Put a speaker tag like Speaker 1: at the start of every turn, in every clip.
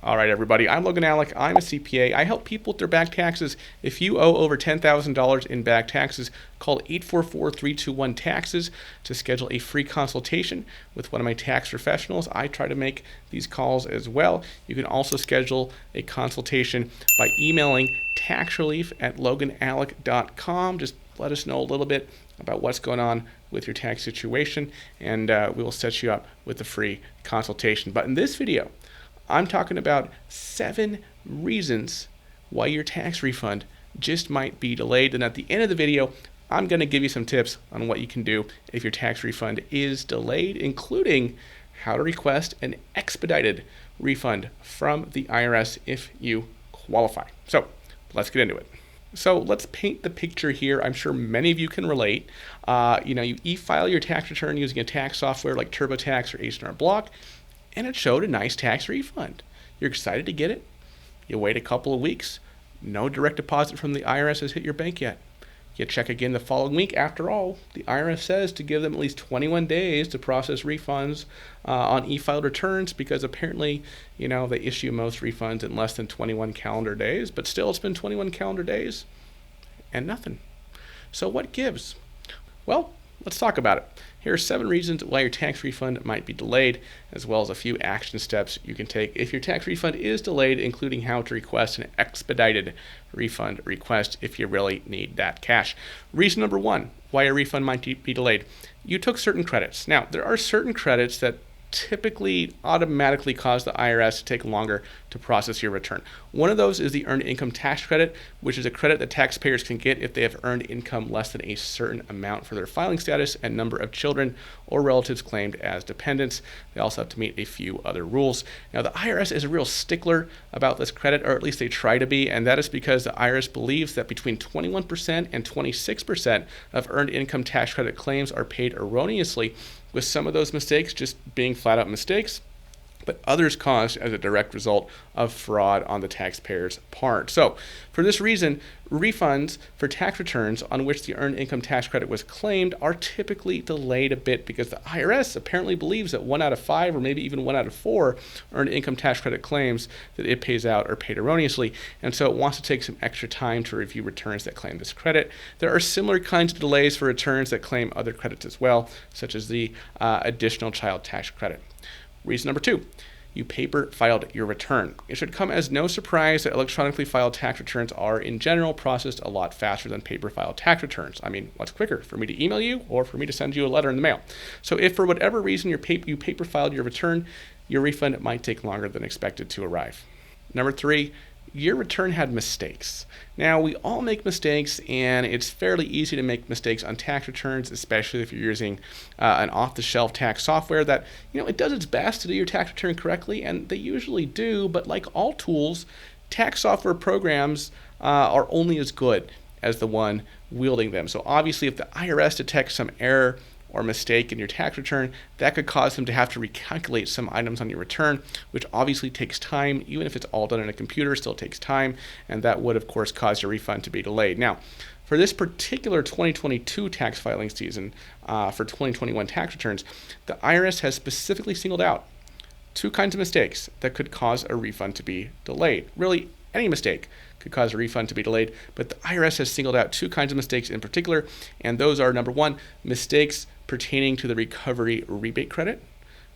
Speaker 1: All right, everybody. I'm Logan Allec. I'm a CPA. I help people with their back taxes. If you owe over $10,000 in back taxes, call 844-321-TAXES to schedule a free consultation with one of my tax professionals. I try to make these calls as well. You can also schedule a consultation by emailing taxrelief@loganallec.com. Just let us know a little bit about what's going on with your tax situation, and we will set you up with a free consultation. But in this video, I'm talking about 7 reasons why your tax refund just might be delayed. And at the end of the video, I'm going to give you some tips on what you can do if your tax refund is delayed, including how to request an expedited refund from the IRS if you qualify. So let's get into it. So let's paint the picture here. I'm sure many of you can relate. You e-file your tax return using a tax software like TurboTax or H&R Block, and it showed a nice tax refund. You're excited to get it. You wait a couple of weeks. No direct deposit from the IRS has hit your bank yet. You check again the following week. After all, the IRS says to give them at least 21 days to process refunds on e-filed returns, because apparently, they issue most refunds in less than 21 calendar days. But still, it's been 21 calendar days and nothing. So what gives? Well, let's talk about it. Here are 7 reasons why your tax refund might be delayed, as well as a few action steps you can take if your tax refund is delayed, including how to request an expedited refund request if you really need that cash. Reason number 1 why a refund might be delayed. You took certain credits. Now, there are certain credits that typically automatically cause the IRS to take longer to process your return. One of those is the Earned Income Tax Credit, which is a credit that taxpayers can get if they have earned income less than a certain amount for their filing status and number of children or relatives claimed as dependents. They also have to meet a few other rules. Now, the IRS is a real stickler about this credit, or at least they try to be, and that is because the IRS believes that between 21% and 26% of Earned Income Tax Credit claims are paid erroneously, with some of those mistakes just being flat out mistakes, but others caused as a direct result of fraud on the taxpayer's part. So for this reason, refunds for tax returns on which the Earned Income Tax Credit was claimed are typically delayed a bit, because the IRS apparently believes that 1 out of 5 or maybe even 1 out of 4 Earned Income Tax Credit claims that it pays out are paid erroneously, and so it wants to take some extra time to review returns that claim this credit. There are similar kinds of delays for returns that claim other credits as well, such as the additional child tax credit. Reason number 2, you paper filed your return. It should come as no surprise that electronically filed tax returns are in general processed a lot faster than paper filed tax returns. I mean, what's quicker, for me to email you or for me to send you a letter in the mail? So if for whatever reason you paper filed your return, your refund might take longer than expected to arrive. Number 3, your return had mistakes. Now, we all make mistakes, and it's fairly easy to make mistakes on tax returns, especially if you're using an off-the-shelf tax software that, it does its best to do your tax return correctly, and they usually do, but like all tools, tax software programs are only as good as the one wielding them. So obviously, if the IRS detects some error or mistake in your tax return, that could cause them to have to recalculate some items on your return, which obviously takes time. Even if it's all done on a computer, it still takes time, and that would, of course, cause your refund to be delayed. Now, for this particular 2022 tax filing season, for 2021 tax returns, the IRS has specifically singled out 2 kinds of mistakes that could cause a refund to be delayed. Really, any mistake could cause a refund to be delayed, but the IRS has singled out 2 kinds of mistakes in particular, and those are, number 1, mistakes pertaining to the recovery rebate credit,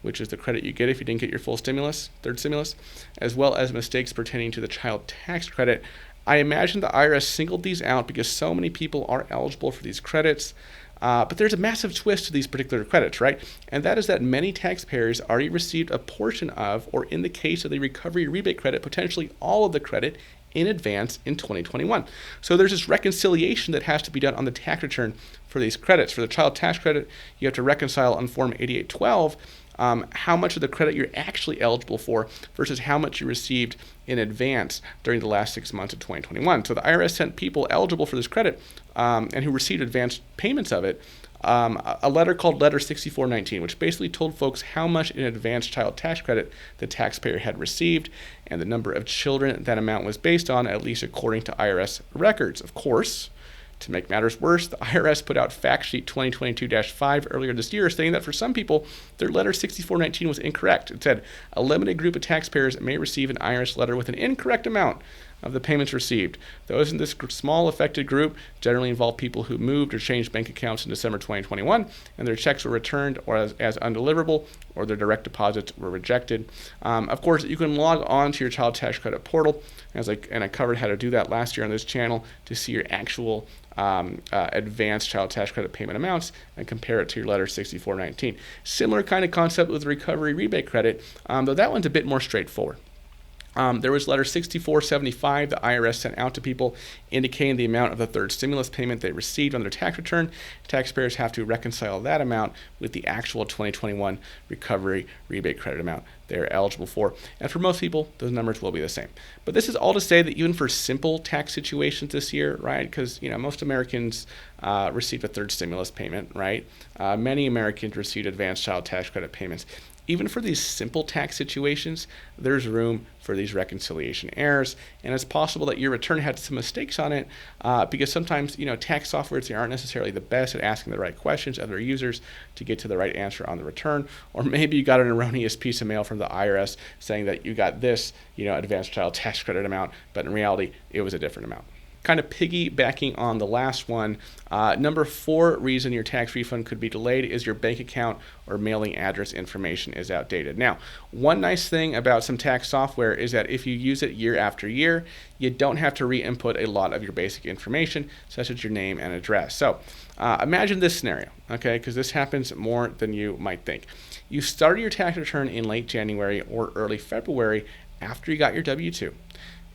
Speaker 1: which is the credit you get if you didn't get your full stimulus, third stimulus, as well as mistakes pertaining to the child tax credit. I imagine the IRS singled these out because so many people are eligible for these credits. But there's a massive twist to these particular credits, right? And that is that many taxpayers already received a portion of, or in the case of the recovery rebate credit, potentially all of the credit in advance in 2021. So there's this reconciliation that has to be done on the tax return for these credits. For the child tax credit, you have to reconcile on Form 8812 how much of the credit you're actually eligible for versus how much you received in advance during the last 6 months of 2021. So the IRS sent people eligible for this credit and who received advanced payments of it a letter called Letter 6419, which basically told folks how much in advance child tax credit the taxpayer had received and the number of children that amount was based on, at least according to IRS records. Of course, To make matters worse, the IRS put out Fact Sheet 2022-5 earlier this year, stating that for some people, their letter 6419 was incorrect. It said, a limited group of taxpayers may receive an IRS letter with an incorrect amount of the payments received. Those in this small affected group generally involve people who moved or changed bank accounts in December 2021, and their checks were returned or as undeliverable, or their direct deposits were rejected. Of course, you can log on to your child tax credit portal, and I covered how to do that last year on this channel, to see your actual advanced child tax credit payment amounts and compare it to your letter 6419. Similar kind of concept with recovery rebate credit, though that one's a bit more straightforward. There was letter 6475 the IRS sent out to people indicating the amount of the third stimulus payment they received on their tax return. Taxpayers have to reconcile that amount with the actual 2021 recovery rebate credit amount they're eligible for. And for most people, those numbers will be the same. But this is all to say that even for simple tax situations this year, right, because most Americans received a third stimulus payment, right? Many Americans received advanced child tax credit payments. Even for these simple tax situations, there's room for these reconciliation errors, and it's possible that your return had some mistakes on it because sometimes tax softwares, they aren't necessarily the best at asking the right questions of their users to get to the right answer on the return, or maybe you got an erroneous piece of mail from the IRS saying that you got this advanced child tax credit amount, but in reality it was a different amount. Kind of piggybacking on the last one, number 4 reason your tax refund could be delayed is your bank account or mailing address information is outdated. Now, one nice thing about some tax software is that if you use it year after year, you don't have to re-input a lot of your basic information, such as your name and address. So imagine this scenario, okay, because this happens more than you might think. You started your tax return in late January or early February after you got your W-2,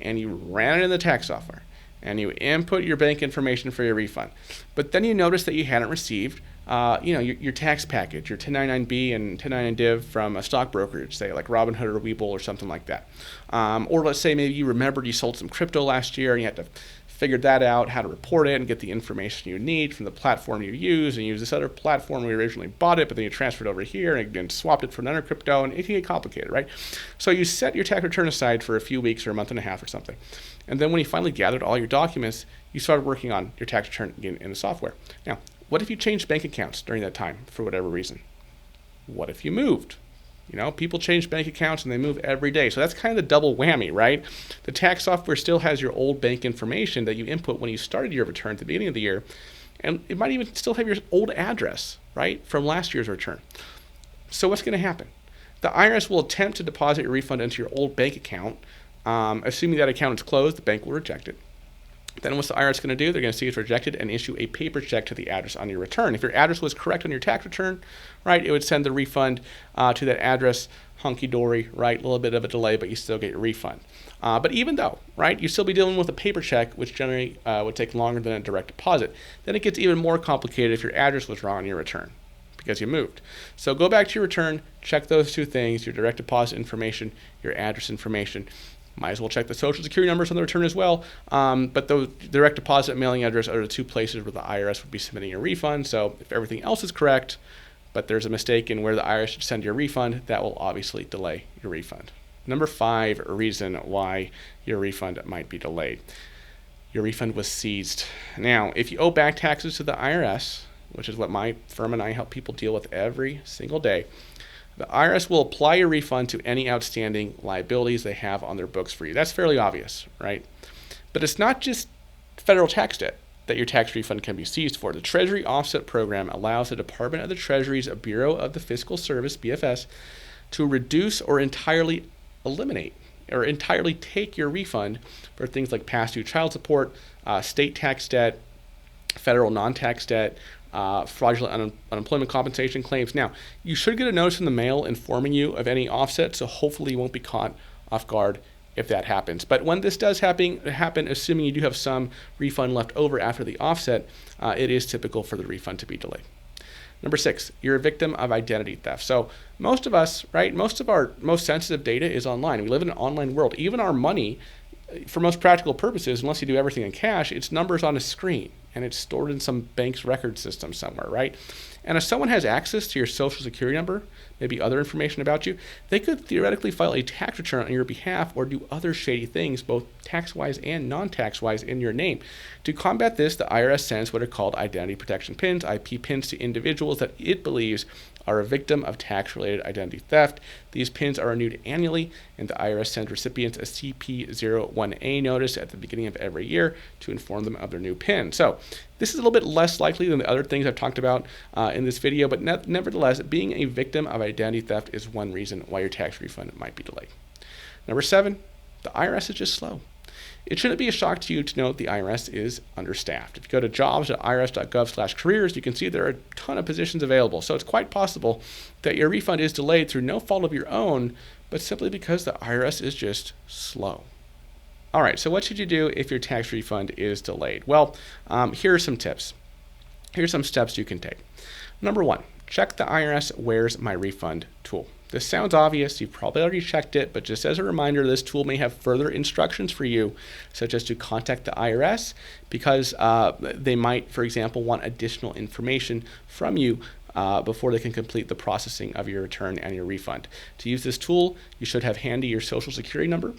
Speaker 1: and you ran it in the tax software, and you input your bank information for your refund. But then you notice that you hadn't received your tax package, your 1099-B and 1099 div from a stock brokerage, say like Robinhood or Webull or something like that. Or let's say maybe you remembered you sold some crypto last year and you had to figure that out, how to report it and get the information you need from the platform you use, and use this other platform where you originally bought it, but then you transferred over here and again swapped it for another crypto, and it can get complicated, right? So you set your tax return aside for a few weeks or a month and a half or something. And then when you finally gathered all your documents, you started working on your tax return again in the software. Now, what if you changed bank accounts during that time for whatever reason? What if you moved? People change bank accounts and they move every day. So that's kind of the double whammy, right? The tax software still has your old bank information that you input when you started your return at the beginning of the year. And it might even still have your old address, right, from last year's return. So what's going to happen? The IRS will attempt to deposit your refund into your old bank account. Assuming that account is closed, the bank will reject it. Then what's the IRS going to do? They're going to see it's rejected and issue a paper check to the address on your return. If your address was correct on your tax return, right, it would send the refund to that address, hunky-dory, right, a little bit of a delay, but you still get your refund. But even though, right, you still be dealing with a paper check, which generally would take longer than a direct deposit. Then it gets even more complicated if your address was wrong on your return because you moved. So go back to your return, check those two things, your direct deposit information, your address information. Might as well check the social security numbers on the return as well. But the direct deposit and mailing address are the two places where the IRS would be submitting your refund. So if everything else is correct, but there's a mistake in where the IRS should send your refund, that will obviously delay your refund. Number 5 reason why your refund might be delayed. Your refund was seized. Now, if you owe back taxes to the IRS, which is what my firm and I help people deal with every single day, the IRS will apply your refund to any outstanding liabilities they have on their books for you. That's fairly obvious, right? But it's not just federal tax debt that your tax refund can be seized for. The Treasury Offset Program allows the Department of the Treasury's Bureau of the Fiscal Service, BFS, to reduce or entirely eliminate or entirely take your refund for things like past due child support, state tax debt, federal non-tax debt, fraudulent unemployment compensation claims. Now, you should get a notice in the mail informing you of any offset, so hopefully you won't be caught off guard if that happens. But when this does happen, assuming you do have some refund left over after the offset, it is typical for the refund to be delayed. Number 6, you're a victim of identity theft. So most of us, right, most of our most sensitive data is online. We live in an online world. Even our money, for most practical purposes, unless you do everything in cash, it's numbers on a screen. and it's stored in some bank's record system somewhere, right? And if someone has access to your social security number, maybe other information about you, they could theoretically file a tax return on your behalf or do other shady things, both tax-wise and non-tax-wise, in your name. To combat this, the IRS sends what are called identity protection pins, IP pins, to individuals that it believes are a victim of tax-related identity theft. These pins are renewed annually, and the IRS sends recipients a CP01A notice at the beginning of every year to inform them of their new pin. So this is a little bit less likely than the other things I've talked about in this video, but nevertheless, being a victim of identity theft is one reason why your tax refund might be delayed. Number 7, the IRS is just slow. It shouldn't be a shock to you to know that the IRS is understaffed. If you go to jobs.irs.gov/careers, you can see there are a ton of positions available. So it's quite possible that your refund is delayed through no fault of your own, but simply because the IRS is just slow. All right, so what should you do if your tax refund is delayed? Well, here are some tips. Here's some steps you can take. Number 1, check the IRS Where's My Refund tool. This sounds obvious, you've probably already checked it, but just as a reminder, this tool may have further instructions for you, such as to contact the IRS, because they might, for example, want additional information from you before they can complete the processing of your return and your refund. To use this tool, you should have handy your social security number.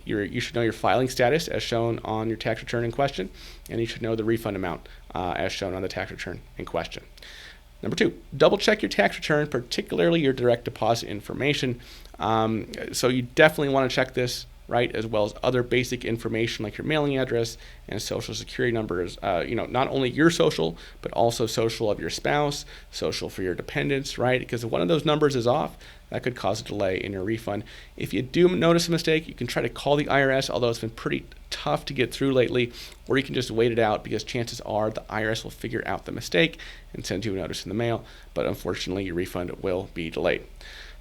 Speaker 1: You should know your filing status as shown on your tax return in question, and you should know the refund amount as shown on the tax return in question. Number 2, double check your tax return, particularly your direct deposit information. So you definitely want to check this, right, as well as other basic information like your mailing address and social security numbers. Not only your social, but also social of your spouse, social for your dependents, right? Because if one of those numbers is off, that could cause a delay in your refund. If you do notice a mistake, you can try to call the IRS, although it's been pretty tough to get through lately, or you can just wait it out because chances are the IRS will figure out the mistake and send you a notice in the mail, but unfortunately your refund will be delayed.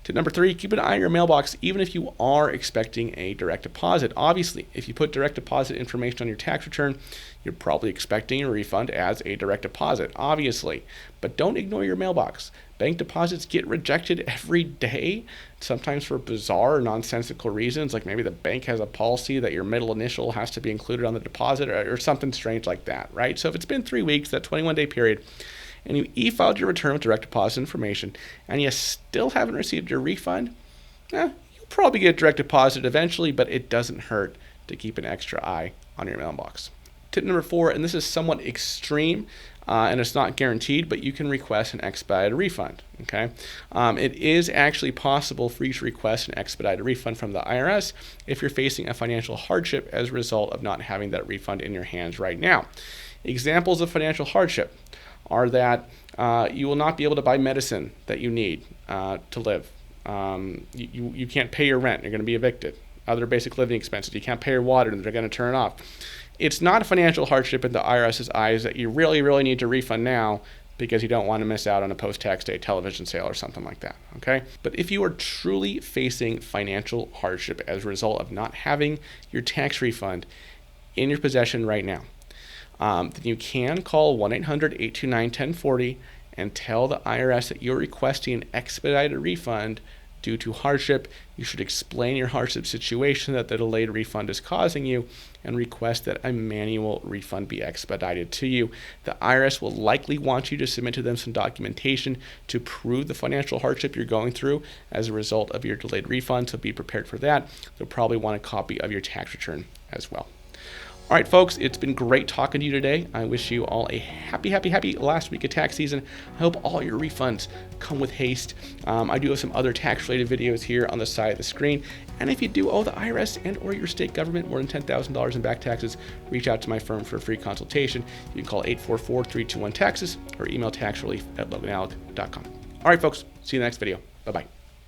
Speaker 1: Tip number 3, keep an eye on your mailbox even if you are expecting a direct deposit. Obviously, if you put direct deposit information on your tax return, you're probably expecting a refund as a direct deposit, obviously. But don't ignore your mailbox. Bank deposits get rejected every day, sometimes for bizarre or nonsensical reasons, like maybe the bank has a policy that your middle initial has to be included on the deposit or something strange like that, right? So if it's been 3 weeks, that 21-day period, and you e-filed your return with direct deposit information, and you still haven't received your refund, you'll probably get direct deposit eventually, but it doesn't hurt to keep an extra eye on your mailbox. Tip number 4, and this is somewhat extreme, and it's not guaranteed, but you can request an expedited refund, okay? It is actually possible for you to request an expedited refund from the IRS if you're facing a financial hardship as a result of not having that refund in your hands right now. Examples of financial hardship are that you will not be able to buy medicine that you need to live. You can't pay your rent, you're going to be evicted. Other basic living expenses, you can't pay your water and they're going to turn it off. It's not a financial hardship in the IRS's eyes that you really, really need to refund now because you don't want to miss out on a post-tax day television sale or something like that, okay? But if you are truly facing financial hardship as a result of not having your tax refund in your possession right now, then you can call 1-800-829-1040 and tell the IRS that you're requesting an expedited refund due to hardship. You should explain your hardship situation that the delayed refund is causing you and request that a manual refund be expedited to you. The IRS will likely want you to submit to them some documentation to prove the financial hardship you're going through as a result of your delayed refund, so be prepared for that. They'll probably want a copy of your tax return as well. All right, folks, it's been great talking to you today. I wish you all a happy last week of tax season. I hope all your refunds come with haste. I do have some other tax-related videos here on the side of the screen. And if you do owe the IRS and or your state government more than $10,000 in back taxes, reach out to my firm for a free consultation. You can call 844-321-TAXES or email taxrelief@loganallec.com. All right, folks, see you in the next video. Bye-bye.